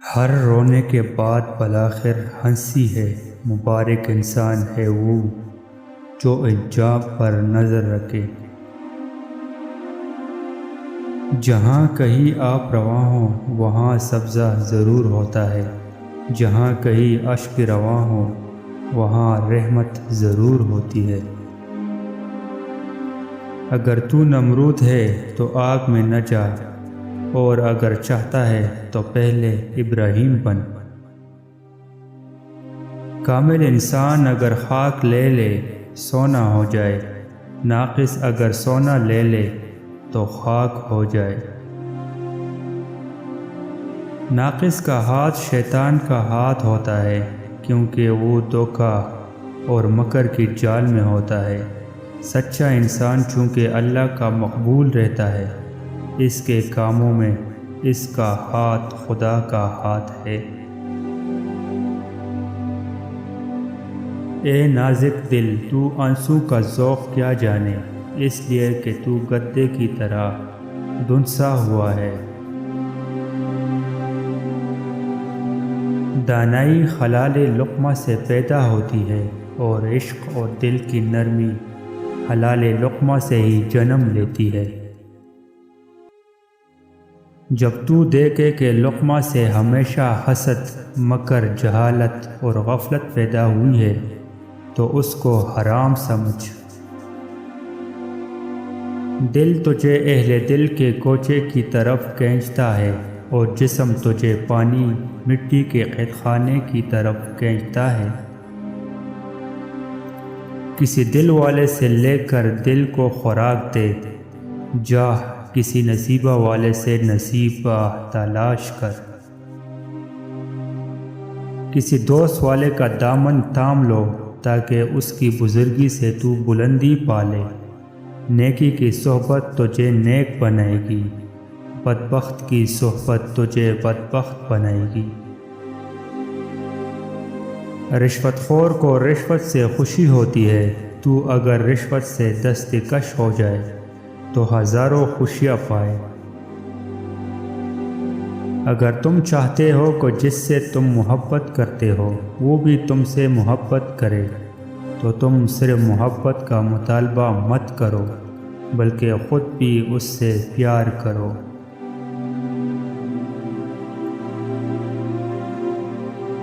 ہر رونے کے بعد بالآخر ہنسی ہے، مبارک انسان ہے وہ جو انجام پر نظر رکھے۔ جہاں کہیں آپ رواں ہوں وہاں سبزہ ضرور ہوتا ہے، جہاں کہیں اشک رواں ہوں وہاں رحمت ضرور ہوتی ہے۔ اگر تو نمرود ہے تو آگ میں نہ جا، اور اگر چاہتا ہے تو پہلے ابراہیم بن۔ کامل انسان اگر خاک لے لے سونا ہو جائے، ناقص اگر سونا لے لے تو خاک ہو جائے۔ ناقص کا ہاتھ شیطان کا ہاتھ ہوتا ہے، کیونکہ وہ دھوکہ اور مکر کی جال میں ہوتا ہے۔ سچا انسان چونکہ اللہ کا مقبول رہتا ہے، اس کے کاموں میں اس کا ہاتھ خدا کا ہاتھ ہے۔ اے نازک دل، تو آنسو کا ذوق کیا جانے، اس لیے کہ تو گدے کی طرح دھنسا ہوا ہے۔ دانائی حلال لقمہ سے پیدا ہوتی ہے، اور عشق اور دل کی نرمی حلال لقمہ سے ہی جنم لیتی ہے۔ جب تو دیکھے کہ لقمہ سے ہمیشہ حسد، مکر، جہالت اور غفلت پیدا ہوئی ہے تو اس کو حرام سمجھ۔ دل تجھے اہل دل کے کوچے کی طرف کھینچتا ہے، اور جسم تجھے پانی مٹی کے قید خانے کی طرف کھینچتا ہے۔ کسی دل والے سے لے کر دل کو خوراک دے، جا کسی نصیبہ والے سے نصیبہ تلاش کر۔ کسی دوست والے کا دامن تھام لو تاکہ اس کی بزرگی سے تو بلندی پالے۔ نیکی کی صحبت تجھے نیک بنائے گی، بدبخت کی صحبت تجھے بدبخت بنائے گی۔ رشوت خور کو رشوت سے خوشی ہوتی ہے، تو اگر رشوت سے دستکش ہو جائے تو ہزاروں خوشیاں پائے۔ اگر تم چاہتے ہو کہ جس سے تم محبت کرتے ہو وہ بھی تم سے محبت کرے تو تم صرف محبت کا مطالبہ مت کرو، بلکہ خود بھی اس سے پیار کرو۔